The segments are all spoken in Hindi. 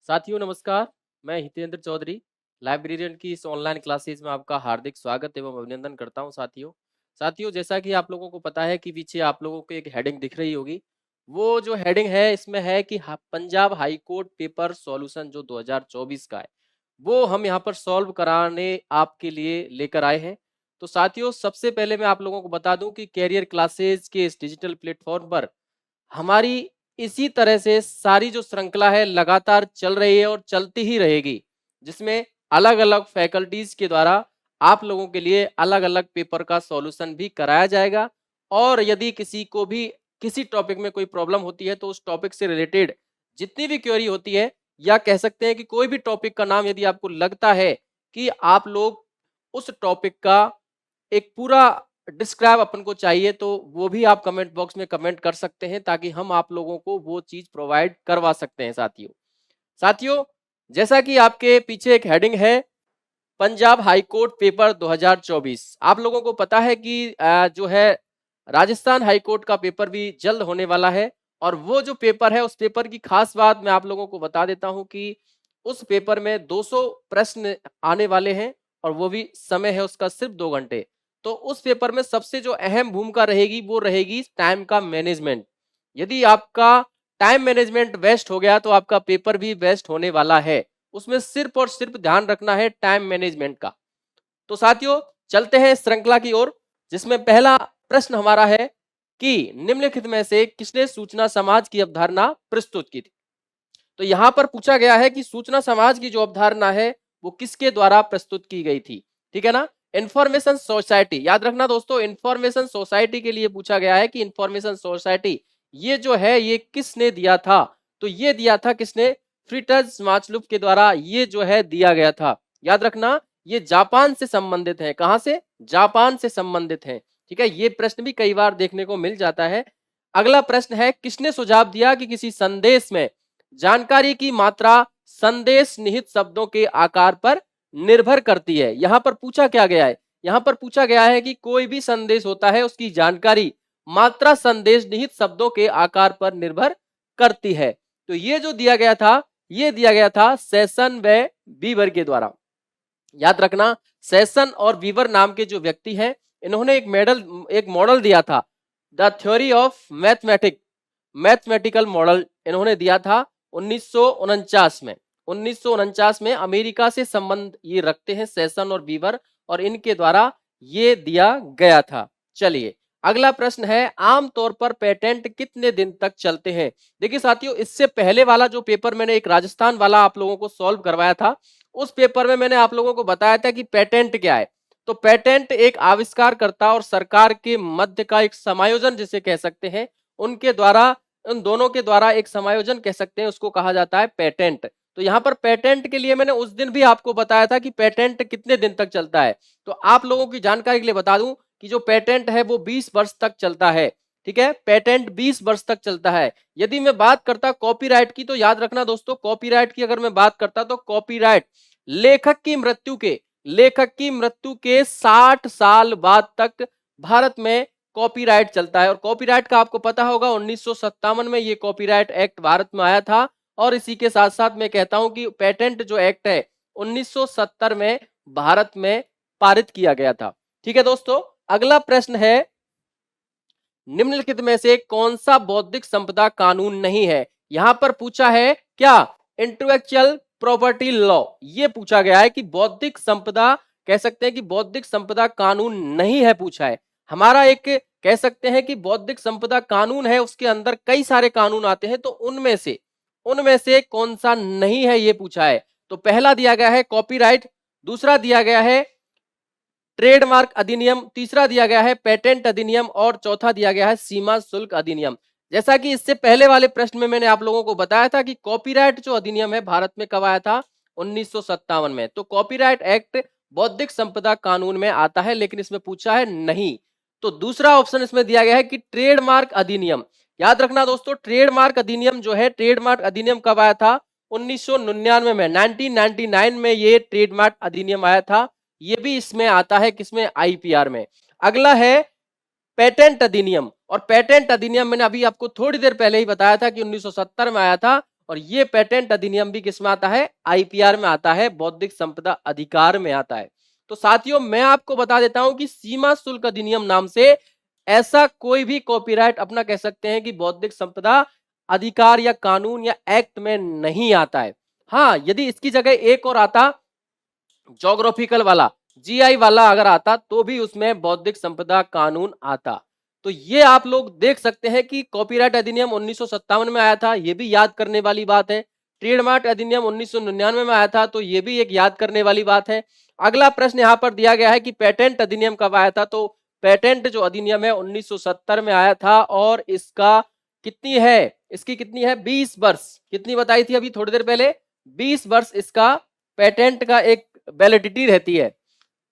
साथियों नमस्कार, मैं हितेंद्र चौधरी लाइब्रेरियन की इस ऑनलाइन क्लासेस में आपका हार्दिक स्वागत एवं अभिनंदन करता हूं। साथियों जैसा कि आप लोगों को पता है कि पीछे आप लोगों को एक हेडिंग दिख रही होगी। वो जो हेडिंग है इसमें है कि Punjab high court paper solution जो 2024 का है वो हम यहाँ पर सॉल्व कराने आपके लिए लेकर आए हैं। तो साथियों सबसे पहले मैं आप लोगों को बता दूं कि कैरियर क्लासेज के इस डिजिटल प्लेटफॉर्म पर हमारी इसी तरह से सारी जो श्रृंखला है लगातार चल रही है और चलती ही रहेगी, जिसमें अलग-अलग फैकल्टीज के द्वारा आप लोगों के लिए अलग-अलग पेपर का सॉल्यूशन भी कराया जाएगा। और यदि किसी को भी किसी टॉपिक में कोई प्रॉब्लम होती है तो उस टॉपिक से रिलेटेड जितनी भी क्वेरी होती है या कह सकते हैं कि कोई भी टॉपिक का नाम यदि आपको लगता है कि आप लोग उस टॉपिक का एक पूरा डिस्क्राइब अपन को चाहिए तो वो भी आप कमेंट बॉक्स में कमेंट कर सकते हैं ताकि हम आप लोगों को वो चीज प्रोवाइड करवा सकते हैं। साथियों जैसा कि आपके पीछे एक हेडिंग है पंजाब हाई कोर्ट पेपर 2024। आप लोगों को पता है कि जो है राजस्थान हाई कोर्ट का पेपर भी जल्द होने वाला है। और वो जो पेपर है उस पेपर की खास बात मैं आप लोगों को बता देता हूं कि उस पेपर में 200 प्रश्न आने वाले हैं और वो भी समय है उसका सिर्फ 2 घंटे। तो उस पेपर में सबसे जो अहम भूमिका रहेगी वो रहेगी टाइम का मैनेजमेंट। यदि आपका टाइम मैनेजमेंट वेस्ट हो गया तो आपका पेपर भी वेस्ट होने वाला है। उसमें सिर्फ और सिर्फ ध्यान रखना है टाइम मैनेजमेंट का। तो साथियों चलते हैं श्रृंखला की ओर, जिसमें पहला प्रश्न हमारा है कि निम्नलिखित में से किसने सूचना समाज की अवधारणा प्रस्तुत की थी। तो यहां पर पूछा गया है कि सूचना समाज की जो अवधारणा है वो किसके द्वारा प्रस्तुत की गई थी। ठीक है ना। इंफॉर्मेशन सोसाइटी, याद रखना दोस्तों, इंफॉर्मेशन सोसाइटी के लिए पूछा गया है कि इंफॉर्मेशन सोसाइटी ये जो है ये किसने दिया था। तो ये दिया था किसने, फ्रिट्ज माचलुप के द्वारा ये जो है दिया गया था। याद रखना ये जापान से संबंधित है। कहां से, जापान से संबंधित है। ठीक है, ये प्रश्न भी कई बार देखने को मिल जाता है। अगला प्रश्न है किसने सुझाव दिया कि किसी संदेश में जानकारी की मात्रा संदेश निहित शब्दों के आकार पर निर्भर करती है। यहां पर पूछा क्या गया है, यहां पर पूछा गया है कि कोई भी संदेश होता है उसकी जानकारी मात्रा संदेश निहित शब्दों के आकार पर निर्भर करती है। तो ये जो दिया गया था ये दिया गया था सेशन व बीवर के द्वारा। याद रखना सेशन और बीवर नाम के जो व्यक्ति हैं इन्होंने एक मॉडल दिया था, the theory of mathematical model इन्होंने दिया था 1949 में। 1949 में अमेरिका से संबंध ये रखते हैं सेशन और बीवर, और इनके द्वारा ये दिया गया था। चलिए अगला प्रश्न है आमतौर पर पेटेंट कितने दिन तक चलते हैं। देखिए साथियों इससे पहले वाला जो पेपर मैंने एक राजस्थान वाला आप लोगों को सॉल्व करवाया था, उस पेपर में मैंने आप लोगों को बताया था कि पेटेंट क्या है। तो पेटेंट एक आविष्कारकर्ता और सरकार के मध्य का एक समायोजन जिसे कह सकते हैं, उनके द्वारा, उन दोनों के द्वारा एक समायोजन कह सकते हैं, उसको कहा जाता है पेटेंट। तो यहाँ पर पेटेंट के लिए मैंने उस दिन भी आपको बताया था कि पेटेंट कितने दिन तक चलता है। तो आप लोगों की जानकारी के लिए बता दूं कि जो पेटेंट है वो 20 वर्ष तक चलता है। ठीक है, पेटेंट 20 वर्ष तक चलता है। यदि मैं बात करता कॉपीराइट की तो याद रखना दोस्तों, कॉपीराइट की अगर मैं बात करता तो कॉपीराइट लेखक की मृत्यु के 60 साल बाद तक भारत में कॉपीराइट चलता है। और कॉपीराइट का आपको पता होगा 1957 में ये कॉपीराइट एक्ट भारत में आया था। और इसी के साथ साथ मैं कहता हूं कि पेटेंट जो एक्ट है 1970 में भारत में पारित किया गया था। ठीक है दोस्तों, अगला प्रश्न है निम्नलिखित में से कौन सा बौद्धिक संपदा कानून नहीं है। यहां पर पूछा है क्या, इंटेलेक्चुअल प्रॉपर्टी लॉ, ये पूछा गया है कि बौद्धिक संपदा, कह सकते हैं कि बौद्धिक संपदा कानून नहीं है पूछा है। हमारा एक कह सकते हैं कि बौद्धिक संपदा कानून है, उसके अंदर कई सारे कानून आते हैं, तो उनमें से कौन सा नहीं है ये पूछा है। तो पहला दिया गया है कॉपीराइट, दूसरा दिया गया है ट्रेडमार्क अधिनियम, तीसरा दिया गया है पेटेंट अधिनियम और चौथा दिया गया है सीमा शुल्क अधिनियम। जैसा कि इससे पहले वाले प्रश्न में मैंने आप लोगों को बताया था कि कॉपीराइट जो अधिनियम है भारत में कब आया था, 1957 में। तो कॉपीराइट एक्ट बौद्धिक संपदा कानून में आता है, लेकिन इसमें पूछा है नहीं। तो दूसरा ऑप्शन इसमें दिया गया है कि ट्रेडमार्क अधिनियम। याद रखना दोस्तों, ट्रेडमार्क अधिनियम जो है, ट्रेडमार्क अधिनियम कब आया था, 1999 में, 1999 में ये ट्रेडमार्क अधिनियम आया था। ये भी इसमें आता है, किसमें, आईपीआर में। अगला है पेटेंट अधिनियम, और पेटेंट अधिनियम मैंने अभी आपको थोड़ी देर पहले ही बताया था कि 1970 में आया था, और ये पेटेंट अधिनियम भी किस में आता है, आईपीआर में आता है, बौद्धिक संपदा अधिकार में आता है। तो साथियों मैं आपको बता देता हूं कि सीमा शुल्क अधिनियम नाम से ऐसा कोई भी कॉपीराइट अपना कह सकते हैं कि बौद्धिक संपदा अधिकार या कानून या एक्ट में नहीं आता है। हाँ, यदि इसकी जगह एक और आता, ज्योग्राफिकल वाला, जीआई वाला अगर आता तो भी उसमें बौद्धिक संपदा कानून आता। तो ये आप लोग देख सकते हैं कि कॉपीराइट अधिनियम 1957 में आया था, ये भी याद करने वाली बात है। ट्रेडमार्क अधिनियम 1999 में आया था, तो ये भी एक याद करने वाली बात है। अगला प्रश्न यहाँ पर दिया गया है कि पेटेंट अधिनियम कब आया था, तो पेटेंट जो अधिनियम है 1970 में आया था और इसका कितनी है, इसकी कितनी है 20 वर्ष, कितनी बताई थी अभी थोड़ी देर पहले, 20 वर्ष इसका पेटेंट का एक वैलिडिटी रहती है।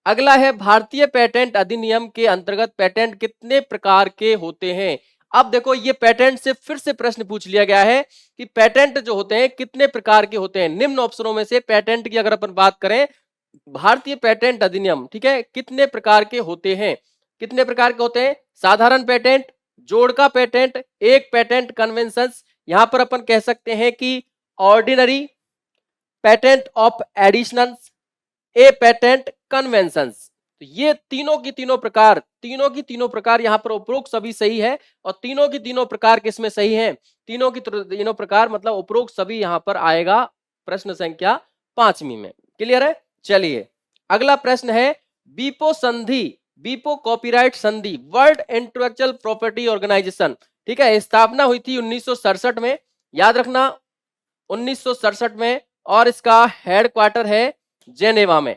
अगला है भारतीय पेटेंट अधिनियम के अंतर्गत पेटेंट कितने प्रकार के होते हैं। अब देखो ये पेटेंट से फिर से प्रश्न पूछ लिया गया है कि पेटेंट जो होते हैं कितने प्रकार के होते हैं। निम्न ऑप्शनों में से पेटेंट की अगर अपन बात करें, भारतीय पेटेंट अधिनियम, ठीक है, कितने प्रकार के होते हैं, कितने प्रकार के होते हैं, साधारण पेटेंट, जोड़ का पेटेंट, एक पेटेंट कन्वेंशन, यहां पर अपन कह सकते हैं कि ordinary patent of additional, A patent convention. तो ये तीनों की तीनों प्रकार यहां पर उपरोक्त सभी सही है और तीनों की तीनों प्रकार किसमें सही है, तीनों की तीनों प्रकार मतलब उपरोक्त सभी यहां पर आएगा प्रश्न संख्या 5वीं में। क्लियर है। चलिए अगला प्रश्न है, बीपो संधि, बीपो कॉपीराइट संधि वर्ल्ड इंटेलेक्चुअल प्रॉपर्टी ऑर्गेनाइजेशन, ठीक है, स्थापना हुई थी 1967 में, याद रखना 1967 में, और इसका हेडक्वार्टर है जेनेवा में।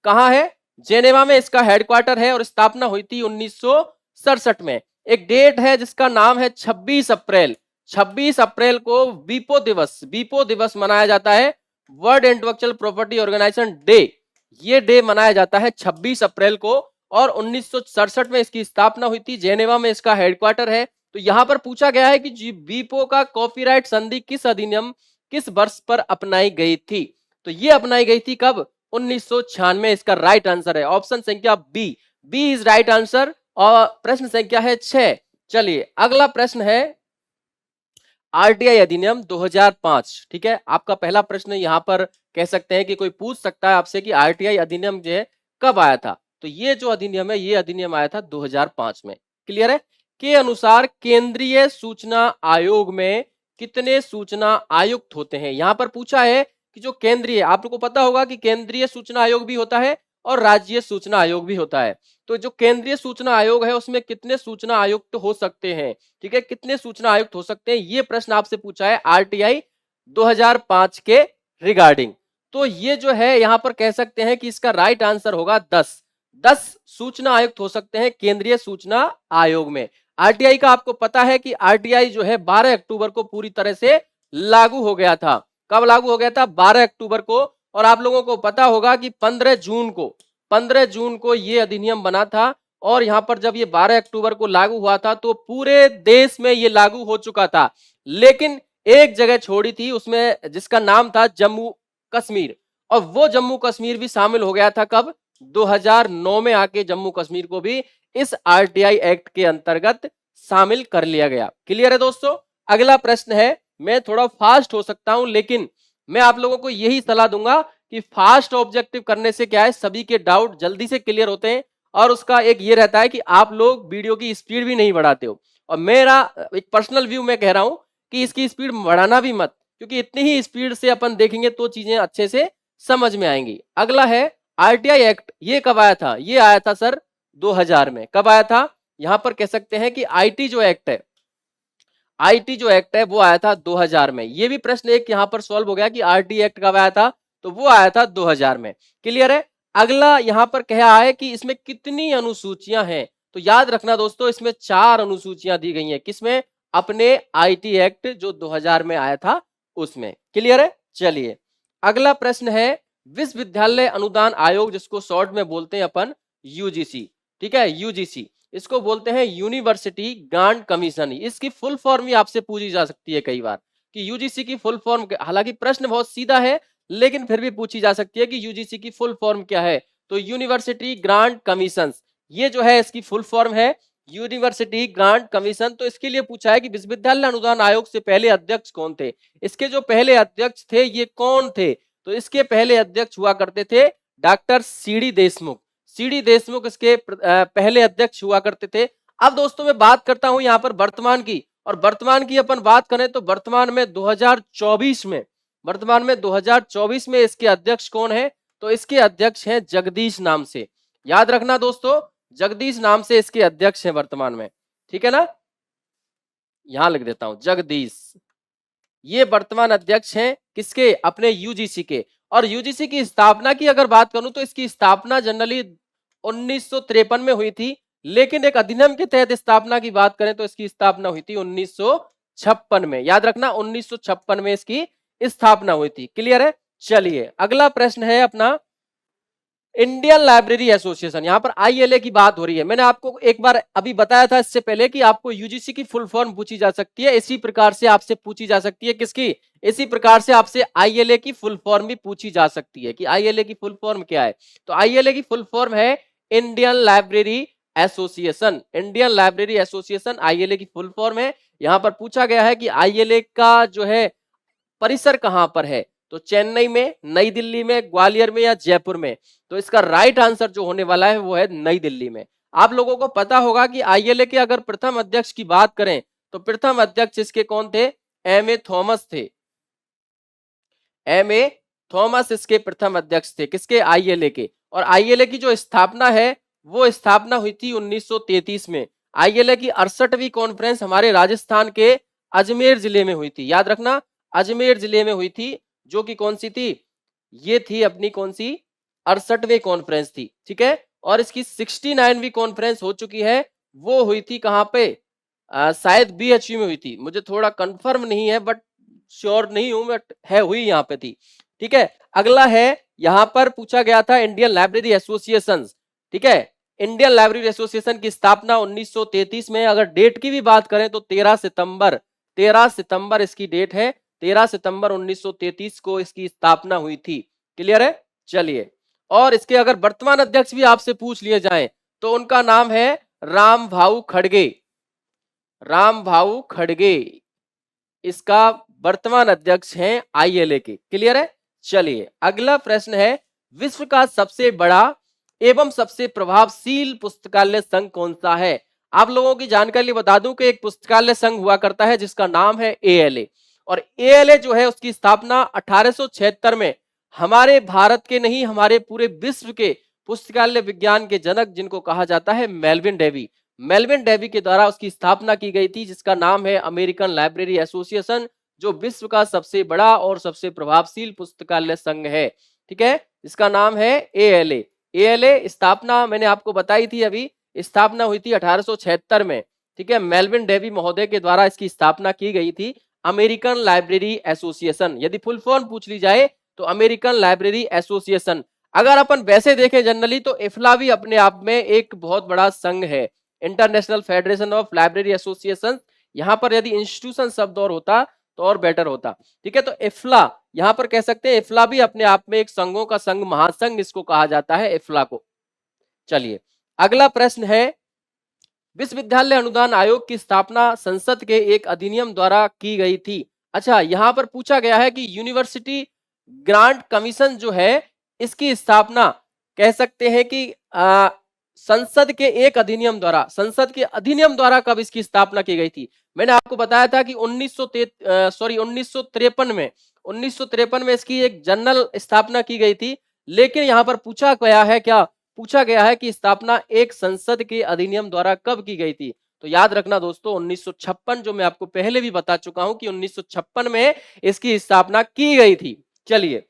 कहां है, जेनेवा में इसका हेडक्वार्टर है और स्थापना हुई थी 1967 में। एक डेट है जिसका नाम है 26 अप्रैल, 26 अप्रैल को बीपो दिवस मनाया जाता है, world intellectual property organisation day, ये डे मनाया जाता है 26 अप्रैल को, और 1967 में इसकी स्थापना हुई थी, जेनेवा में इसका हेडक्वार्टर है। तो यहां पर पूछा गया है कि बीपो का कॉपीराइट संधि किस अधिनियम किस वर्ष पर अपनाई गई थी, तो ये अपनाई गई थी कब, 1996। इसका राइट आंसर है ऑप्शन संख्या B, B is right answer, और प्रश्न संख्या है 6। चलिए अगला प्रश्न है आरटीआई अधिनियम 2005, ठीक है, आपका पहला प्रश्न यहां पर कह सकते हैं कि कोई पूछ सकता है आपसे कि आरटीआई अधिनियम जो है कब आया था, तो ये जो अधिनियम है ये अधिनियम आया था 2005 में। क्लियर है। के अनुसार केंद्रीय सूचना आयोग में कितने सूचना आयुक्त होते हैं, यहां पर पूछा है कि जो केंद्रीय, आप लोगों को पता होगा कि केंद्रीय सूचना आयोग भी होता है और राज्य सूचना आयोग भी होता है, तो जो केंद्रीय सूचना आयोग है उसमें कितने सूचना आयुक्त हो सकते हैं, ठीक है, कितने सूचना आयुक्त हो सकते हैं, ये प्रश्न आपसे पूछा है आरटीआई 2005 के रिगार्डिंग। तो ये जो है यहां पर कह सकते हैं कि इसका राइट आंसर होगा 10 सूचना आयुक्त हो सकते हैं केंद्रीय सूचना आयोग में। आरटीआई का आपको पता है कि आरटीआई जो है 12 अक्टूबर को पूरी तरह से लागू हो गया था। कब लागू हो गया था, 12 अक्टूबर को, और आप लोगों को पता होगा कि 15 जून को ये अधिनियम बना था, और यहां पर जब ये 12 अक्टूबर को लागू हुआ था तो पूरे देश में ये लागू हो चुका था, लेकिन एक जगह छोड़ी थी उसमें जिसका नाम था जम्मू कश्मीर, और वो जम्मू कश्मीर भी शामिल हो गया था कब, 2009 में आके जम्मू कश्मीर को भी इस आरटीआई एक्ट के अंतर्गत शामिल कर लिया गया। क्लियर है दोस्तों। अगला प्रश्न है, मैं थोड़ा फास्ट हो सकता हूं लेकिन मैं आप लोगों को यही सलाह दूंगा कि फास्ट ऑब्जेक्टिव करने से क्या है, सभी के डाउट जल्दी से क्लियर होते हैं, और उसका एक ये रहता है कि आप लोग वीडियो की स्पीड भी नहीं बढ़ाते हो, और मेरा एक पर्सनल व्यू मैं कह रहा हूं कि इसकी स्पीड बढ़ाना भी मत, क्योंकि इतनी ही स्पीड से अपन देखेंगे तो चीजें अच्छे से समझ में आएंगी। अगला है आरटीआई एक्ट, ये कब आया था, ये आया था सर 2000 में। कब आया था, यहां पर कह सकते हैं कि आईटी जो एक्ट है, आईटी जो एक्ट है वो आया था 2000 में। ये भी प्रश्न एक यहां पर सॉल्व हो गया कि आरटी एक्ट कब आया था, तो वो आया था 2000 में। क्लियर है। अगला यहां पर कहा है कि इसमें कितनी अनुसूचियां हैं, तो याद रखना दोस्तों इसमें 4 अनुसूचियां दी गई हैं, किसमें, अपने आईटी एक्ट जो 2000 में आया था उसमें। क्लियर है। चलिए अगला प्रश्न है, विश्वविद्यालय अनुदान आयोग जिसको शॉर्ट में बोलते हैं अपन यूजीसी, ठीक है, यूजीसी, इसको बोलते हैं यूनिवर्सिटी ग्रांट कमीशन। इसकी फुल फॉर्म भी आपसे पूछी जा सकती है कई बार कि यूजीसी की फुल फॉर्म, हालांकि प्रश्न बहुत सीधा है लेकिन फिर भी पूछी जा सकती है कि यूजीसी की फुल फॉर्म क्या है, तो यूनिवर्सिटी ग्रांट कमीशन, ये जो है इसकी फुल फॉर्म है यूनिवर्सिटी ग्रांट कमीशन। तो इसके लिए पूछा है कि विश्वविद्यालय अनुदान आयोग से पहले अध्यक्ष कौन थे। इसके जो पहले अध्यक्ष थे ये कौन थे, तो इसके पहले अध्यक्ष हुआ करते थे doctor CD Deshmukh. CD Deshmukh इसके पहले अध्यक्ष हुआ करते थे। अब दोस्तों मैं बात करता हूं यहां पर वर्तमान की, और वर्तमान की अपन बात करें तो वर्तमान में 2024 में, वर्तमान में 2024 में इसके अध्यक्ष कौन है, तो इसके अध्यक्ष हैं जगदीश नाम से। याद रखना दोस्तों, जगदीश नाम से इसके अध्यक्ष हैं वर्तमान में, ठीक है ना। यहां लिख देता हूं जगदीश, ये वर्तमान अध्यक्ष हैं किसके, अपने यूजीसी के। और यूजीसी की स्थापना की अगर बात करूं तो इसकी स्थापना जनरली 1953 में हुई थी, लेकिन एक अधिनियम के तहत स्थापना की बात करें तो इसकी स्थापना हुई थी 1956 में। याद रखना 1956 में इसकी स्थापना हुई थी। क्लियर है। चलिए अगला प्रश्न है अपना इंडियन लाइब्रेरी एसोसिएशन। यहां पर आईएलए की बात हो रही है। मैंने आपको एक बार अभी बताया था इससे पहले कि आपको यूजीसी की फुल फॉर्म पूछी जा सकती है, इसी प्रकार से आपसे पूछी जा सकती है किसकी, इसी प्रकार से आपसे आईएलए की फुल फॉर्म भी पूछी जा सकती है कि आईएलए की फुल फॉर्म क्या है। तो आईएलए की फुल फॉर्म है Indian library association. Indian library association ILA की फुल फॉर्म है। यहां पर पूछा गया है कि आईएलए का जो है परिसर कहां पर है, तो चेन्नई में, नई दिल्ली में, ग्वालियर में या जयपुर में। तो इसका राइट आंसर जो होने वाला है वो है नई दिल्ली में। आप लोगों को पता होगा कि आईएलए के अगर प्रथम अध्यक्ष की बात करें तो प्रथम अध्यक्ष इसके कौन थे, एम ए थॉमस थे। एम ए थॉमस इसके प्रथम अध्यक्ष थे किसके, आईएलए के। और आईएलए की जो स्थापना है वो स्थापना हुई थी 1933 में। आईएलए की 68वीं कॉन्फ्रेंस हमारे राजस्थान के अजमेर जिले में हुई थी। याद रखना अजमेर जिले में हुई थी, जो कि कौन सी थी, ये थी अपनी कौन सी 68वीं कॉन्फ्रेंस थी, ठीक है। और इसकी 69वीं कॉन्फ्रेंस हो चुकी है, वो हुई थी कहां पे, शायद बीएचयू में हुई थी, मुझे थोड़ा कंफर्म नहीं है बट श्योर नहीं हूं, बट है हुई यहाँ पे थी, ठीक है। अगला है यहां पर पूछा गया था इंडियन लाइब्रेरी एसोसिएशन, ठीक है। इंडियन लाइब्रेरी एसोसिएशन की स्थापना 1933 में, अगर डेट की भी बात करें तो 13 सितंबर इसकी डेट है, 13 सितंबर 1933 को इसकी स्थापना हुई थी। क्लियर है। चलिए, और इसके अगर वर्तमान अध्यक्ष भी आपसे पूछ लिए जाएं तो उनका नाम है रामभाऊ खड़गे। रामभाऊ खड़गे इसका वर्तमान अध्यक्ष हैं आईएलए के। क्लियर है। चलिए अगला प्रश्न है, विश्व का सबसे बड़ा एवं सबसे प्रभावशील पुस्तकालय संघ कौन सा है। आप लोगों की जानकारी बता दूं कि एक पुस्तकालय संघ हुआ करता है जिसका नाम है एएलए, और एएलए जो है उसकी स्थापना 1876 में हमारे भारत के नहीं, हमारे पूरे विश्व के पुस्तकालय विज्ञान के जनक जिनको कहा जाता है मेलविन डेवी, मेलविन डेवी के द्वारा उसकी स्थापना की गई थी, जिसका नाम है अमेरिकन लाइब्रेरी एसोसिएशन, जो विश्व का सबसे बड़ा और सबसे प्रभावशील पुस्तकालय संघ है, ठीक है। इसका नाम है एएलए। एएलए स्थापना मैंने आपको बताई थी अभी, स्थापना हुई थी 1876 में, ठीक है। मेलविन डेवी महोदय के द्वारा इसकी स्थापना की गई थी, अमेरिकन लाइब्रेरी एसोसिएशन। यदि फुल फॉर्म पूछ ली जाए तो अमेरिकन लाइब्रेरी एसोसिएशन। अगर अपन वैसे देखें जनरली तो इफ्ला भी अपने आप में एक बहुत बड़ा संघ है, international federation of library association. यहां पर यदि इंस्टीट्यूशन शब्द और होता तो और बेटर होता, ठीक है। तो इफ्ला यहां पर कह सकते हैं, इफ्ला भी अपने आप में एक संघों का संघ, महासंघ इसको कहा जाता है, इफ्ला को। चलिए अगला प्रश्न है, विश्वविद्यालय अनुदान आयोग की स्थापना संसद के एक अधिनियम द्वारा की गई थी। अच्छा, यहां पर पूछा गया है कि यूनिवर्सिटी ग्रांट कमीशन जो है इसकी स्थापना कह सकते हैं कि संसद के एक अधिनियम द्वारा, संसद के अधिनियम द्वारा कब इसकी स्थापना की गई थी। मैंने आपको बताया था कि 1953 में इसकी एक जनरल स्थापना की गई थी, लेकिन यहां पर पूछा गया है क्या, पूछा गया है कि स्थापना एक संसद के अधिनियम द्वारा कब की गई थी। तो याद रखना दोस्तों 1956, जो मैं आपको पहले भी बता चुका हूं कि 1956 में इसकी स्थापना की गई थी। चलिए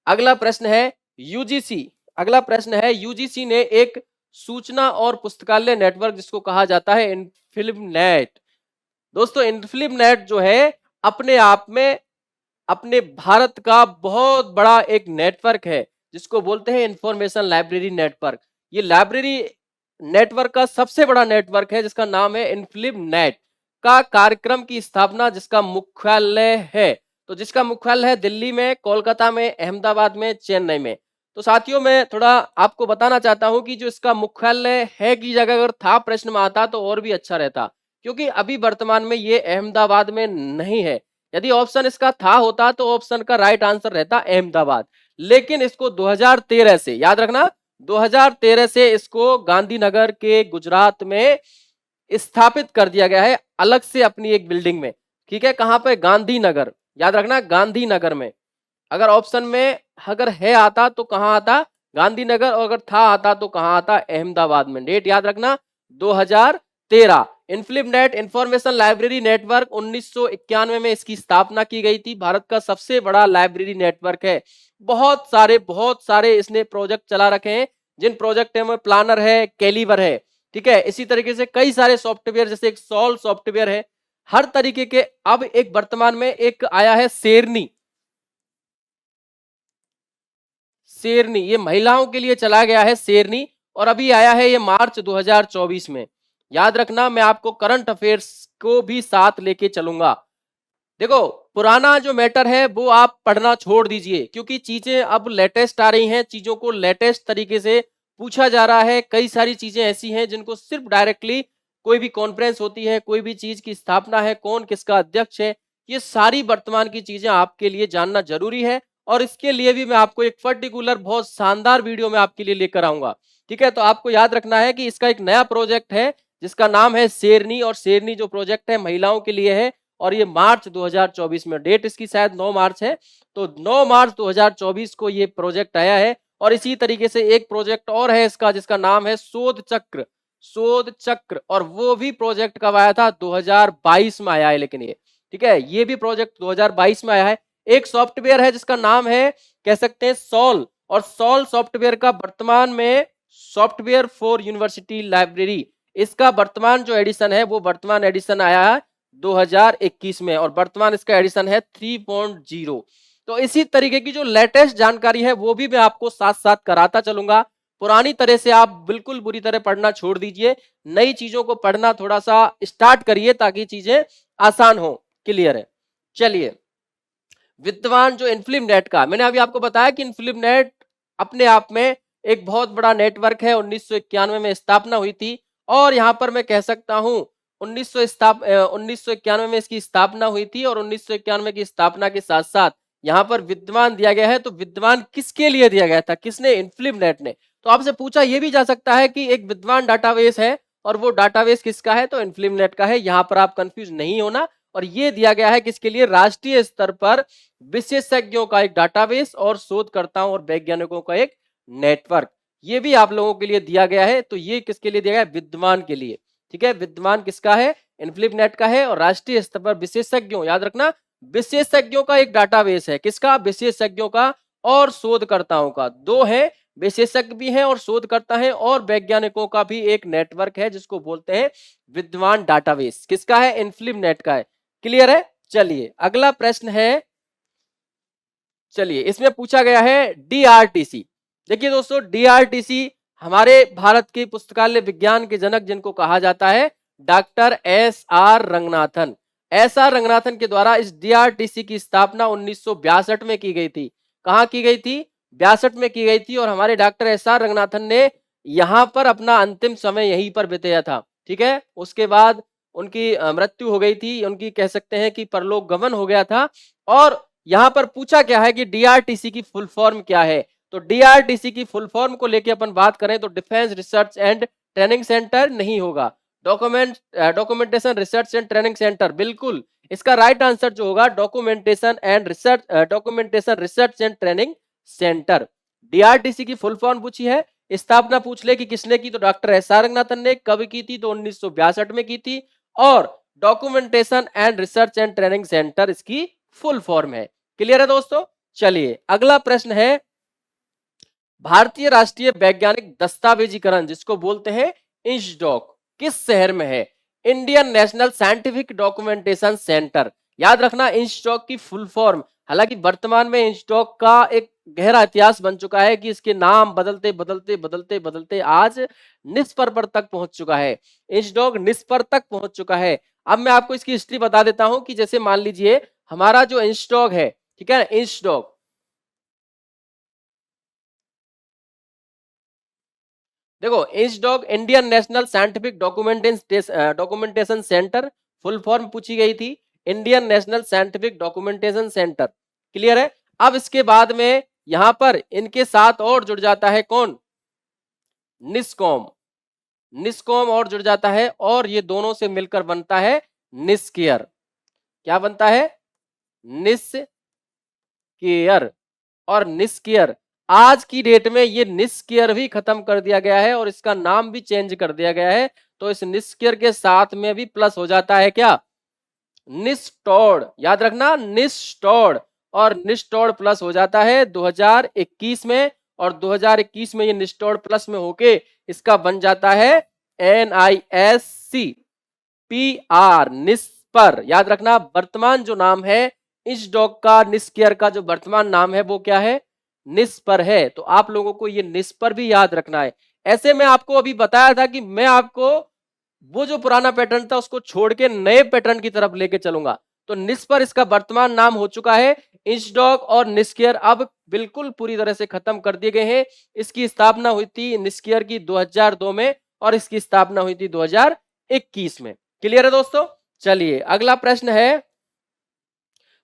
अगला प्रश्न है यूजीसी। अगला प्रश्न है, यूजीसी ने एक सूचना और पुस्तकालय नेटवर्क जिसको कहा जाता है इनफिल्मनेट। दोस्तों इनफिल्मनेट जो है अपने आप में अपने भारत का बहुत बड़ा एक नेटवर्क है, जिसको बोलते हैं इंफॉर्मेशन लाइब्रेरी नेटवर्क। ये लाइब्रेरी नेटवर्क का सबसे बड़ा नेटवर्क है, जिसका नाम है इनफिल्मनेट का कार्यक्रम की स्थापना, जिसका मुख्यालय है, तो जिसका मुख्यालय है दिल्ली में, कोलकाता में, अहमदाबाद में, चेन्नई में। तो साथियों मैं थोड़ा आपको बताना चाहता हूं कि जो इसका मुख्यालय है की जगह अगर था प्रश्न में आता तो और भी अच्छा रहता, क्योंकि अभी वर्तमान में ये अहमदाबाद में नहीं है। यदि ऑप्शन इसका था होता तो ऑप्शन का राइट आंसर रहता अहमदाबाद, लेकिन इसको 2013 से याद रखना, 2013 से इसको गांधीनगर के गुजरात में स्थापित कर दिया गया है अलग से अपनी एक बिल्डिंग में। ठीक है, कहां पे? गांधीनगर, याद रखना गांधीनगर में। अगर ऑप्शन में अगर है आता तो कहां आता? गांधीनगर, और अगर था आता तो कहां आता? अहमदाबाद में। डेट याद रखना 2013। इन्फिलिपनेट इंफॉर्मेशन लाइब्रेरी नेटवर्क 1991 में इसकी स्थापना की गई थी। भारत का सबसे बड़ा लाइब्रेरी नेटवर्क है। बहुत सारे इसने प्रोजेक्ट चला रखे हैं, जिन प्रोजेक्ट में प्लानर है, कैलीवर है। ठीक है, इसी तरीके से कई सारे सॉफ्टवेयर, जैसे एक सॉल्व सॉफ्टवेयर है, हर तरीके के। अब एक वर्तमान में एक आया है शेरनी, शेरनी ये महिलाओं के लिए चला गया है शेरनी, और अभी आया है ये मार्च 2024 में। याद रखना मैं आपको करंट अफेयर्स को भी साथ लेके चलूंगा। देखो, पुराना जो मैटर है वो आप पढ़ना छोड़ दीजिए, क्योंकि चीजें अब लेटेस्ट आ रही हैं, चीजों को लेटेस्ट तरीके से पूछा जा रहा है। कई सारी चीजें ऐसी हैं जिनको सिर्फ डायरेक्टली, कोई भी कॉन्फ्रेंस होती है, कोई भी चीज की स्थापना है, कौन किसका अध्यक्ष है, ये सारी वर्तमान की चीजें आपके लिए जानना जरूरी है। और इसके लिए भी मैं आपको एक पर्टिकुलर बहुत शानदार वीडियो में आपके लिए लेकर आऊंगा। ठीक है, तो आपको याद रखना है कि इसका एक नया प्रोजेक्ट है जिसका नाम है शेरनी, और शेरनी जो प्रोजेक्ट है महिलाओं के लिए है, और ये मार्च 2024 में, डेट इसकी शायद 9 मार्च है, तो 9 मार्च 2024 को ये प्रोजेक्ट आया है। और इसी तरीके से एक प्रोजेक्ट और है इसका जिसका नाम है शोध चक्र, शोध चक्र, और वो भी प्रोजेक्ट कब आया था? 2022 में आया है। लेकिन ठीक है, ये भी प्रोजेक्ट 2022 में आया है। एक सॉफ्टवेयर है जिसका नाम है, कह सकते हैं, सॉल, और सॉल सॉफ्टवेयर का वर्तमान में सॉफ्टवेयर फॉर यूनिवर्सिटी लाइब्रेरी, इसका वर्तमान जो एडिशन है वो वर्तमान एडिशन आया है 2021 में, और वर्तमान इसका एडिशन है 3.0। तो इसी तरीके की जो लेटेस्ट जानकारी है वो भी मैं आपको साथ साथ कराता चलूंगा। पुरानी तरह से आप बिल्कुल बुरी तरह पढ़ना छोड़ दीजिए, नई चीजों को पढ़ना थोड़ा सा स्टार्ट करिए ताकि चीजें आसान हो। क्लियर है? चलिए, विद्वान जो इन्फिलिपनेट का, मैंने अभी आपको बताया कि इन्फिलिपनेट अपने आप में एक बहुत बड़ा नेटवर्क है, 1991 में स्थापना हुई थी। और यहां पर मैं कह सकता हूं 1991 में इसकी स्थापना हुई थी, और 1991 की स्थापना के साथ साथ यहाँ पर विद्वान दिया गया है। तो विद्वान किसके लिए दिया गया था? किसने? इन्फिलिपनेट ने। तो आपसे पूछा यह भी जा सकता है कि एक विद्वान डाटाबेस है, और वो डाटाबेस किसका है? तो इन्फिलिपनेट का है। यहां पर आप कंफ्यूज नहीं होना। और ये दिया गया है किसके लिए? राष्ट्रीय स्तर पर विशेषज्ञों का एक डाटाबेस, और शोधकर्ताओं और वैज्ञानिकों का एक नेटवर्क, ये भी आप लोगों के लिए दिया गया है। तो ये किसके लिए दिया गया है? विद्वान के लिए। ठीक है, विद्वान किसका है? इन्फिलिपनेट का है, और राष्ट्रीय स्तर पर विशेषज्ञों, याद रखना, विशेषज्ञों का एक डाटाबेस है। किसका? विशेषज्ञों का और शोधकर्ताओं का, दो है, विशेषज्ञ भी हैं और शोधकर्ता हैं, और वैज्ञानिकों का भी एक नेटवर्क है जिसको बोलते हैं विद्वान डाटाबेस। किसका है? इन्फिलिपनेट का है। क्लियर है? चलिए अगला प्रश्न है, चलिए इसमें पूछा गया है डीआरटीसी। देखिए दोस्तों, डीआरटीसी हमारे भारत के पुस्तकालय विज्ञान के जनक जिनको कहा जाता है, doctor S R Ranganathan. S R Ranganathan के द्वारा इस डीआरटीसी की स्थापना 1962 में की गई थी। कहां की गई थी? 62 में की गई थी, और हमारे डॉक्टर एस आर रंगनाथन ने यहां पर अपना अंतिम समय यहीं पर बिताया था। ठीक है, उसके बाद उनकी मृत्यु हो गई थी, उनकी कह सकते हैं कि परलोक गमन हो गया था। और यहां पर पूछा क्या है कि डीआरटीसी की फुल फॉर्म क्या है? तो डीआरटीसी की फुल फॉर्म को लेके अपन बात करें तो defence research and training centre नहीं होगा, documentation research and training centre, बिल्कुल इसका राइट आंसर जो होगा documentation research and training centre. DRTC की फुल फॉर्म पूछी है, स्थापना पूछ ले कि किसने की, तो डॉक्टर एस आर रंगनाथन ने। कब की थी? तो 1962 में की थी। और documentation and research and training centre इसकी फुल फॉर्म है। क्लियर है दोस्तों? चलिए अगला प्रश्न है, भारतीय राष्ट्रीय वैज्ञानिक दस्तावेजीकरण जिसको बोलते हैं इंचडॉक, किस शहर में है? Indian national scientific documentation centre. याद रखना इंचडॉक की फुल फॉर्म, हालांकि वर्तमान में इंचडॉक का एक गहरा इतिहास बन चुका है कि इसके नाम बदलते बदलते बदलते बदलते आज निष्पर तक पहुंच चुका है। इंचडॉक निष्पर तक पहुंच चुका है। अब मैं आपको इसकी हिस्ट्री बता देता हूं कि जैसे मान लीजिए हमारा जो इंचडॉक है, ठीक है, इंचडॉक देखो, INSDOC Indian national scientific documentation centre, full form पूछी गई थी, Indian national scientific documentation centre. Clear है। अब इसके बाद में यहां पर इनके साथ और जुड़ जाता है कौन, निस्कॉम, निस्कॉम और जुड़ जाता है, और ये दोनों से मिलकर बनता है निस्केयर। क्या बनता है, निस्केयर। और निस्केयर, आज की डेट में ये निस्केयर भी खत्म कर दिया गया है और इसका नाम भी चेंज कर दिया गया है। तो इस निस्केयर के साथ में भी प्लस हो जाता है क्या, निस्टोड। याद रखना, निस्टोड। और निस्टोड प्लस हो जाता है 2021 में, और 2021 में ये निस्टोड प्लस में होके इसका बन जाता है NISCPR, निस्पर। याद रखना, वर्तमान जो नाम है इस डॉग का, निस्केयर का जो वर्तमान नाम है वो क्या है, निस्पर है। तो आप लोगों को ये निस्पर भी याद रखना है। ऐसे में आपको अभी बताया था कि मैं आपको वो जो पुराना पैटर्न था उसको छोड़ के नए पैटर्न की तरफ लेके चलूंगा। तो निस्पर इसका वर्तमान नाम हो चुका है, इंचडॉग और निस्केयर अब बिल्कुल पूरी तरह से खत्म कर दिए गए हैं। इसकी स्थापना हुई थी निस्केयर की 2002 में, और इसकी स्थापना हुई थी 2021 में। क्लियर है दोस्तों। चलिए अगला प्रश्न है,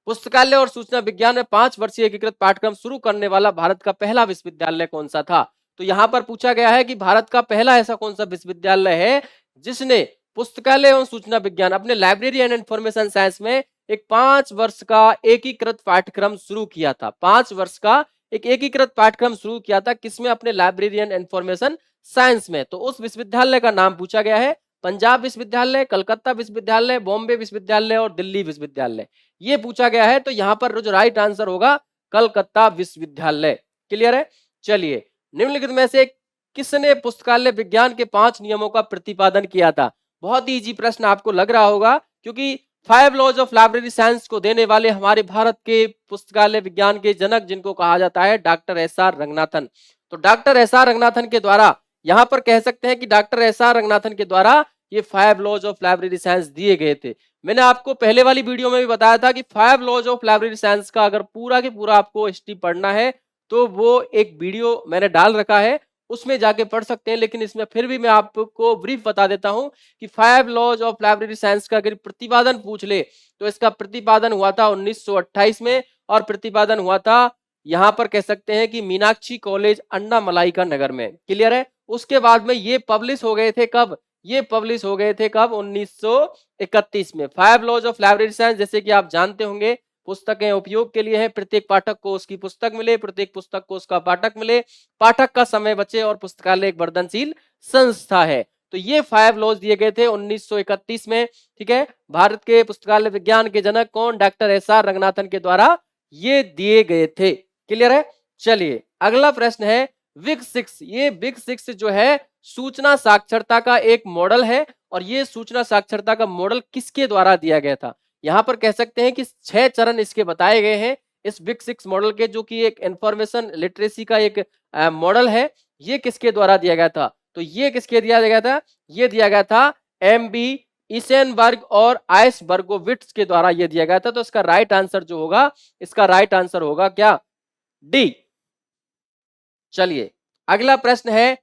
पुस्तकालय और सूचना विज्ञान में 5 वर्षीय एकीकृत पाठ्यक्रम शुरू करने वाला भारत का पहला विश्वविद्यालय कौन सा था। तो यहां पर पूछा गया है कि भारत का पहला ऐसा कौन सा विश्वविद्यालय है जिसने पुस्तकालय एवं सूचना विज्ञान, अपने लाइब्रेरी एंड इंफॉर्मेशन साइंस में एक 5 वर्ष का एकीकृत पाठ्यक्रम शुरू किया था। 5 वर्ष का एक एकीकृत पाठ्यक्रम शुरू किया था, किसमें, अपने लाइब्रेरी एंड इंफॉर्मेशन साइंस में। तो उस विश्वविद्यालय का नाम पूछा गया है, पंजाब विश्वविद्यालय, कलकत्ता विश्वविद्यालय, बॉम्बे विश्वविद्यालय और दिल्ली विश्वविद्यालय, ये पूछा गया है। तो यहां पर जो राइट आंसर होगा कलकत्ता विश्वविद्यालय। क्लियर है। चलिए, निम्नलिखित में से किसने पुस्तकालय विज्ञान के 5 नियमों का प्रतिपादन किया था। बहुत ही इजी प्रश्न आपको लग रहा होगा, क्योंकि 5 लॉज ऑफ लाइब्रेरी साइंस को देने वाले हमारे भारत के पुस्तकालय विज्ञान के जनक, जिनको कहा जाता है डॉक्टर SR रंगनाथन। तो डॉक्टर SR रंगनाथन के द्वारा, यहां पर कह सकते हैं कि डॉक्टर SR रंगनाथन के द्वारा ये 5 लॉज ऑफ लाइब्रेरी साइंस दिए गए थे। मैंने आपको पहले वाली वीडियो में भी बताया था कि 5 लॉज ऑफ लाइब्रेरी साइंस का अगर पूरा के पूरा आपको हिस्ट्री पढ़ना है तो वो एक वीडियो मैंने डाल रखा है, उसमें जाके पढ़ सकते हैं। लेकिन इसमें फिर भी मैं आपको ब्रीफ बता देता हूं कि 5 लॉज ऑफ लाइब्रेरी साइंस का अगर प्रतिपादन पूछ ले तो इसका प्रतिपादन हुआ था 1928 में, और प्रतिपादन हुआ था यहां पर कह सकते हैं कि मीनाक्षी कॉलेज अन्नामलाई का नगर में। क्लियर है। उसके बाद में ये पब्लिश हो गए थे कब, ये पब्लिश हो गए थे कब, 1931 में। 5 लॉज ऑफ लाइब्रेरी साइंस, जैसे कि आप जानते होंगे, पुस्तकें उपयोग के लिए है, प्रत्येक पाठक को उसकी पुस्तक मिले, प्रत्येक पुस्तक को उसका पाठक मिले, पाठक का समय बचे, और पुस्तकालय एक वर्धनशील संस्था है। तो ये 5 लॉज दिए गए थे 1931 में। ठीक है। भारत के पुस्तकालय विज्ञान के जनक कौन, डॉक्टर SR रंगनाथन के द्वारा ये दिए गए थे। क्लियर है। चलिए अगला प्रश्न है, बिग 6। ये बिग 6 जो है सूचना साक्षरता का एक मॉडल है, और ये सूचना साक्षरता का मॉडल किसके द्वारा दिया गया था। यहां पर कह सकते हैं कि 6 चरण इसके बताए गए हैं इस बिग 6 मॉडल के, जो कि एक इंफॉर्मेशन लिटरेसी का एक मॉडल है। ये किसके द्वारा दिया गया था, तो ये किसके दिया गया था, ये दिया गया था MB इसेनबर्ग और आइसबर्गोविट्स के द्वारा ये दिया गया था। तो इसका राइट आंसर जो होगा, इसका राइट आंसर होगा क्या, डी। चलिए अगला प्रश्न है,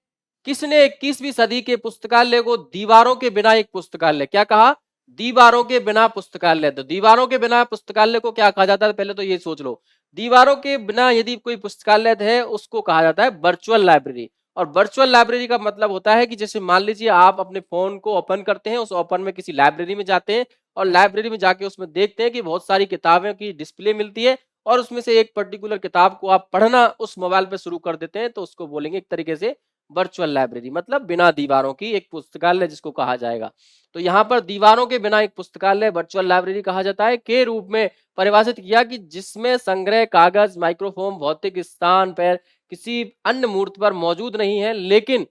किसने 21वीं सदी के पुस्तकालय को दीवारों के बिना एक पुस्तकालय, क्या कहा, दीवारों के बिना पुस्तकालय। तो दीवारों के बिना पुस्तकालय को क्या कहा जाता है, पहले तो ये सोच लो। दीवारों के बिना यदि कोई पुस्तकालय है उसको कहा जाता है वर्चुअल लाइब्रेरी। और वर्चुअल लाइब्रेरी का मतलब होता है कि जैसे मान लीजिए आप अपने फोन को ओपन करते हैं, उस ओपन में किसी लाइब्रेरी में जाते हैं, और लाइब्रेरी में जाके उसमें देखते हैं कि बहुत सारी किताबें की डिस्प्ले मिलती है, और उसमें से एक पर्टिकुलर किताब को आप पढ़ना उस मोबाइल पे शुरू कर देते हैं, तो उसको बोलेंगे एक तरीके से वर्चुअल लाइब्रेरी, मतलब बिना दीवारों की एक पुस्तकालय जिसको कहा जाएगा। तो यहाँ पर दीवारों के बिना एक पुस्तकालय वर्चुअल लाइब्रेरी कहा जाता है के रूप में परिभाषित किया, कि जिसमें संग्रह, कागज, माइक्रोफोम, भौतिक स्थान पर किसी अन्य मूर्त पर मौजूद नहीं है, लेकिन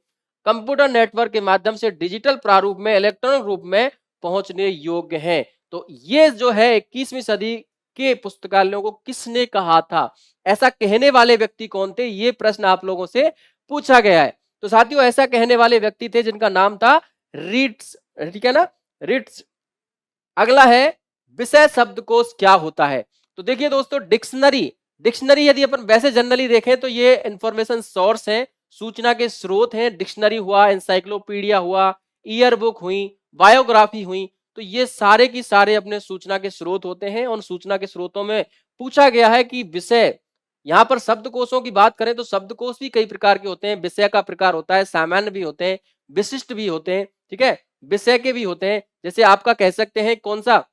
कंप्यूटर नेटवर्क के माध्यम से डिजिटल प्रारूप में, इलेक्ट्रॉनिक रूप में पहुंचने योग्य है। तो ये जो है 21वीं सदी के पुस्तकालयों को किसने कहा था, ऐसा कहने वाले व्यक्ति कौन थे, ये प्रश्न आप लोगों से पूछा गया है। तो साथियों ऐसा कहने वाले व्यक्ति थे जिनका नाम था रीट्स। ठीक है ना, रीट्स। अगला है, विषय शब्दकोश क्या होता है। तो देखिए दोस्तों, डिक्शनरी, डिक्शनरी यदि अपन वैसे जनरली देखें तो ये इंफॉर्मेशन सोर्स है, सूचना के स्रोत हैं, डिक्शनरी हुआ, एनसाइक्लोपीडिया हुआ, ईयर बुक हुई, बायोग्राफी हुई, तो ये सारे की सारे अपने सूचना के स्रोत होते हैं। उन सूचना के स्रोतों में पूछा गया है कि विषय, यहाँ पर शब्दकोशों की बात करें तो शब्दकोश भी कई प्रकार के होते हैं। विषय का प्रकार होता है, सामान्य भी होते हैं, विशिष्ट भी होते हैं, ठीक है, विषय के भी होते हैं। जैसे आपका कह सकते हैं कौन सा,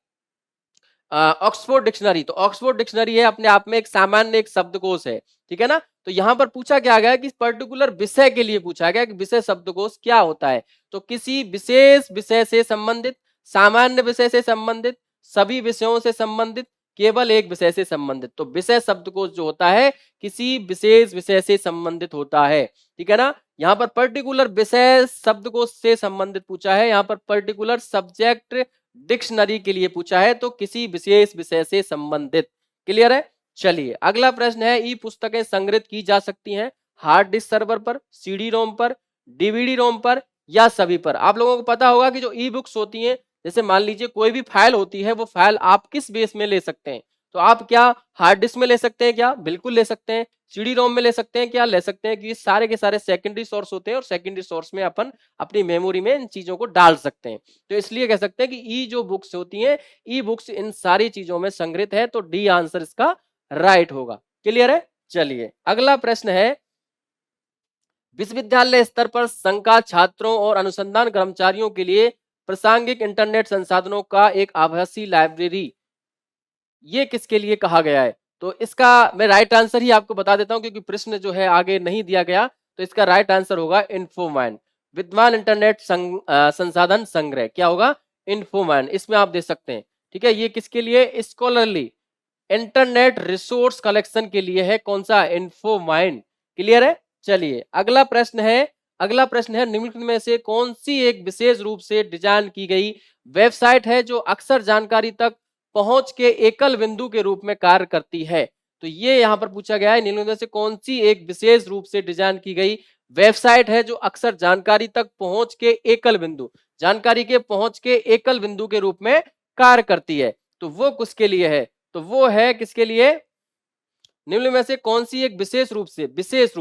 ऑक्सफोर्ड डिक्शनरी, तो ऑक्सफोर्ड डिक्शनरी है अपने आप में एक सामान्य एक शब्दकोश है, ठीक है ना। तो यहां पर पूछा क्या गया कि पर्टिकुलर विषय के लिए पूछा गया कि विषय शब्दकोश क्या होता है। तो किसी विशेष विषय से संबंधित, सामान्य विषय से संबंधित, सभी विषयों से संबंधित, केवल एक विषय से संबंधित। तो विषय शब्दकोश जो होता है किसी विशेष विषय से संबंधित होता है, ठीक है ना। यहाँ पर पर्टिकुलर विषय शब्दकोश से संबंधित पूछा है, यहाँ पर पर्टिकुलर सब्जेक्ट डिक्शनरी के लिए पूछा है, तो किसी विशेष विषय से संबंधित। क्लियर है। चलिए अगला प्रश्न है, ई पुस्तकें संग्रहित की जा सकती हैं हार्ड डिस्क सर्वर पर, सीडी रोम पर, डीवीडी रोम पर या सभी पर। आप लोगों को पता होगा कि जो ई बुक्स होती हैं, जैसे मान लीजिए कोई भी फाइल होती है, वो फाइल आप किस बेस में ले सकते हैं। तो आप क्या हार्ड डिस्क में ले सकते हैं क्या? बिल्कुल ले सकते हैं। सीडी रोम में ले सकते हैं क्या? ले सकते हैं, कि सारे के सारे सेकेंडरी सोर्स होते हैं और सेकेंडरी सोर्स में अपन अपनी मेमोरी में इन चीजों को डाल सकते हैं। तो इसलिए कह सकते हैं कि ई जो बुक्स होती हैं, ई बुक्स इन सारी चीजों में संग्रहित है, तो डी आंसर इसका राइट होगा। क्लियर है। चलिए अगला प्रश्न है, विश्वविद्यालय स्तर पर संकाय छात्रों और अनुसंधान कर्मचारियों के लिए प्रासंगिक इंटरनेट संसाधनों का एक आभासी लाइब्रेरी, ये किसके लिए कहा गया है? तो इसका मैं राइट आंसर ही आपको बता देता हूं, क्योंकि प्रश्न जो है आगे नहीं दिया गया। तो इसका राइट आंसर होगा इन्फोमाइन, विद्यमान इंटरनेट संसाधन संग्रह। क्या होगा? इन्फोमाइन, इसमें आप दे सकते हैं, ठीक है। ये किसके लिए? स्कॉलरली इंटरनेट रिसोर्स कलेक्शन के लिए है। कौन सा? इन्फोमाइन। क्लियर है। चलिए अगला प्रश्न है, अगला प्रश्न है, निम्नलिखित में से कौन सी एक विशेष रूप से डिजाइन की गई वेबसाइट है जो अक्सर जानकारी तक पहुंच के एकल बिंदु के रूप में कार्य करती है? तो ये यहां पर पूछा गया है, निम्नलिखित में से कौन सी एक विशेष रूप से डिजाइन की गई वेबसाइट है जो अक्सर जानकारी तक पहुंच के एकल बिंदु, जानकारी के पहुंच के एकल बिंदु के रूप में कार्य करती है? तो वो किसके लिए है? तो वो है किसके लिए? निम्न में से कौन सी एक विशेष रूप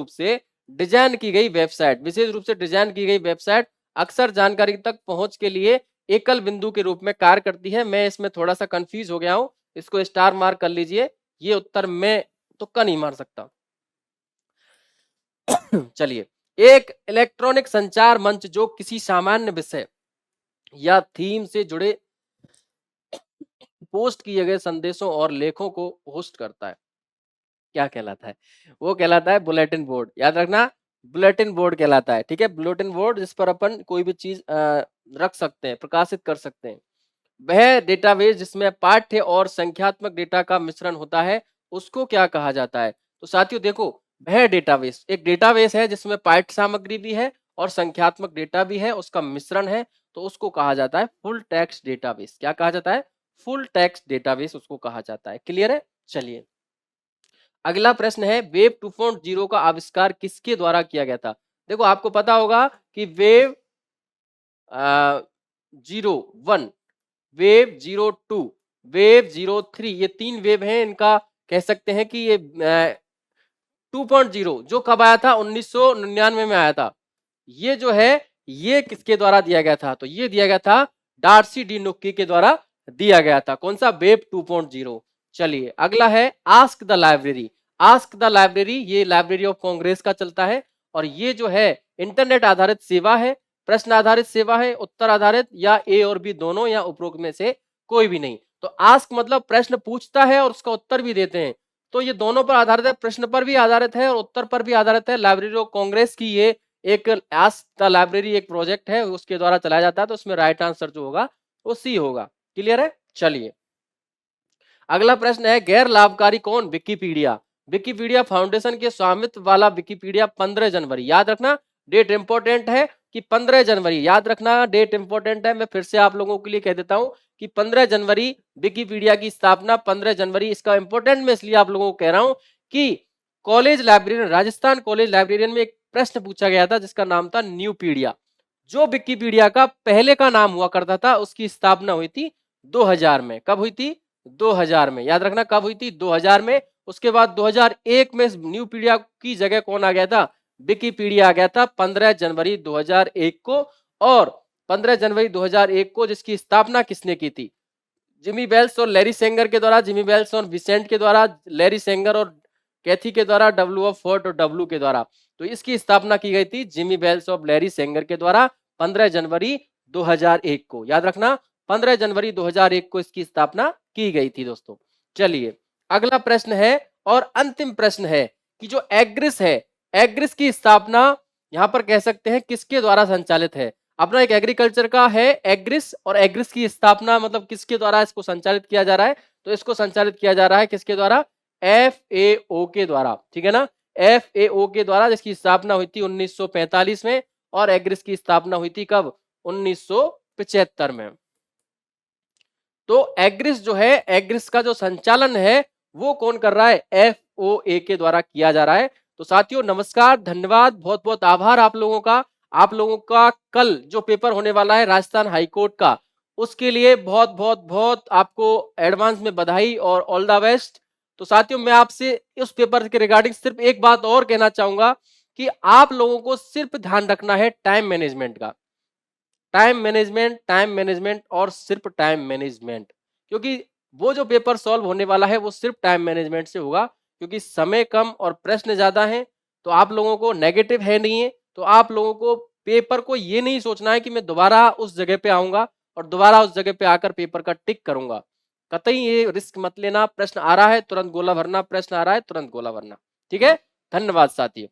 से डिजाइन की गई वेबसाइट, विशेष रूप से डिजाइन की गई वेबसाइट अक्सर जानकारी तक पहुंच के लिए एकल बिंदु के रूप में कार्य करती है? मैं इसमें थोड़ा सा कंफ्यूज हो गया हूं, इसको स्टार मार्क कर लीजिए। ये उत्तर मैं तुक्का नहीं मार सकता। चलिए, एक इलेक्ट्रॉनिक संचार मंच जो किसी सामान्य विषय या थीम से जुड़े पोस्ट किए गए संदेशों और लेखों को होस्ट करता है, क्या कहलाता है? वो कहलाता है बुलेटिन बोर्ड। याद रखना, बुलेटिन बोर्ड कहलाता है, ठीक है। बुलेटिन बोर्ड जिस पर अपन कोई भी चीज रख सकते हैं, प्रकाशित कर सकते हैं। वह डेटाबेस जिसमें पाठ्य और संख्यात्मक डेटा का मिश्रण होता है, उसको क्या कहा जाता है? तो साथियों देखो, वह डेटाबेस एक डेटाबेस है जिसमें पाठ्य सामग्री भी है और संख्यात्मक डेटा भी है, उसका मिश्रण है, तो उसको कहा जाता है फुल टेक्स्ट डेटाबेस। क्या कहा जाता है? फुल टेक्स्ट डेटाबेस उसको कहा जाता है। क्लियर है। चलिए अगला प्रश्न है, वेब 2.0 का आविष्कार किसके द्वारा किया गया था? देखो आपको पता होगा कि वेब 01, वेब 02, वेब 03, ये 3 वेब हैं। इनका कह सकते हैं कि ये 2.0 जो कब आया था? 1999 में आया था। ये जो है ये किसके द्वारा दिया गया था? तो ये दिया गया था डार्सी डी नुक्की के द्वारा दिया गया था। कौन सा? वेब 2.0। चलिए अगला है, ask the library. Ask the library ये लाइब्रेरी ऑफ कांग्रेस का चलता है, और ये जो है इंटरनेट आधारित सेवा है, प्रश्न आधारित सेवा है, उत्तर आधारित, या ए और बी दोनों, या उपरोक्त में से कोई भी नहीं। तो आस्क मतलब प्रश्न पूछता है और उसका उत्तर भी देते हैं, तो ये दोनों पर आधारित है, प्रश्न पर भी आधारित है और उत्तर पर भी आधारित है। लाइब्रेरी ऑफ कांग्रेस की ये एक आस्क द लाइब्रेरी एक प्रोजेक्ट है, उसके द्वारा चलाया जाता है। तो उसमें राइट आंसर जो होगा वो सी होगा। क्लियर है। चलिए अगला प्रश्न है, गैर लाभकारी कौन? विकिपीडिया। विकिपीडिया फाउंडेशन के स्वामित्व वाला विकिपीडिया 15 जनवरी, याद रखना डेट इंपॉर्टेंट है कि 15 जनवरी, याद रखना डेट इंपॉर्टेंट है। मैं फिर से आप लोगों के लिए कह देता हूं कि 15 जनवरी विकिपीडिया की स्थापना, 15 जनवरी। इसका इंपॉर्टेंट मैं इसलिए आप लोगों को कह रहा हूं कि college librarian, Rajasthan college librarian में एक प्रश्न पूछा गया था जिसका नाम था न्यूपीडिया। जो विकिपीडिया का पहले का नाम हुआ करता था, उसकी स्थापना हुई थी 2000 में। कब हुई थी? 2000 में। याद रखना कब हुई थी? 2000 में। उसके बाद 2001 में न्यूपीडिया की जगह कौन आ गया था? विकिपीडिया आ गया था 15 जनवरी 2001 को। और 15 जनवरी 2001 को जिसकी स्थापना किसने की थी? जिमी बेल्स और लैरी सेंगर के द्वारा, जिमी बेल्स और विसेंट के द्वारा, लैरी सेंगर और कैथी के द्वारा, डब्ल्यू ऑफ फोर्ट और डब्ल्यू के द्वारा। तो इसकी स्थापना की गई थी जिमी बेल्स और लैरी सेंगर के द्वारा 15 जनवरी 2001 को। याद रखना 15 जनवरी 2001 को इसकी स्थापना की गई थी दोस्तों। चलिए अगला प्रश्न है और अंतिम प्रश्न है कि जो एग्रिस है, एग्रिस की स्थापना यहां पर कह सकते हैं किसके द्वारा संचालित है? अपना एक एग्रीकल्चर का है एग्रिस, और एग्रिस की स्थापना मतलब किसके द्वारा इसको संचालित किया जा रहा है? तो इसको संचालित किया जा रहा है किसके द्वारा? FAO के द्वारा, ठीक है ना। FAO के द्वारा, जिसकी स्थापना हुई थी 1945 में, और एग्रिस की स्थापना हुई थी कब? 1975 में। तो एग्रिस जो है, एग्रिस का जो संचालन है वो कौन कर रहा है? FOA के द्वारा किया जा रहा है। तो साथियों नमस्कार, धन्यवाद, बहुत बहुत आभार आप लोगों का। आप लोगों का कल जो पेपर होने वाला है राजस्थान हाईकोर्ट का, उसके लिए बहुत बहुत बहुत आपको एडवांस में बधाई और ऑल द बेस्ट। तो साथियों मैं आपसे उस पेपर के रिगार्डिंग सिर्फ एक बात और कहना चाहूंगा कि आप लोगों को सिर्फ ध्यान रखना है टाइम मैनेजमेंट का। टाइम मैनेजमेंट, टाइम मैनेजमेंट और सिर्फ टाइम मैनेजमेंट, क्योंकि वो जो पेपर सॉल्व होने वाला है वो सिर्फ टाइम मैनेजमेंट से होगा, क्योंकि समय कम और प्रश्न ज्यादा हैं। तो आप लोगों को नेगेटिव है नहीं है, तो आप लोगों को पेपर को ये नहीं सोचना है कि मैं दोबारा उस जगह पे आऊंगा और दोबारा उस जगह पे आकर पेपर का टिक करूंगा। कतई ये रिस्क मत लेना। प्रश्न आ रहा है तुरंत गोला भरना, प्रश्न आ रहा है तुरंत गोला भरना। ठीक है, धन्यवाद साथियों।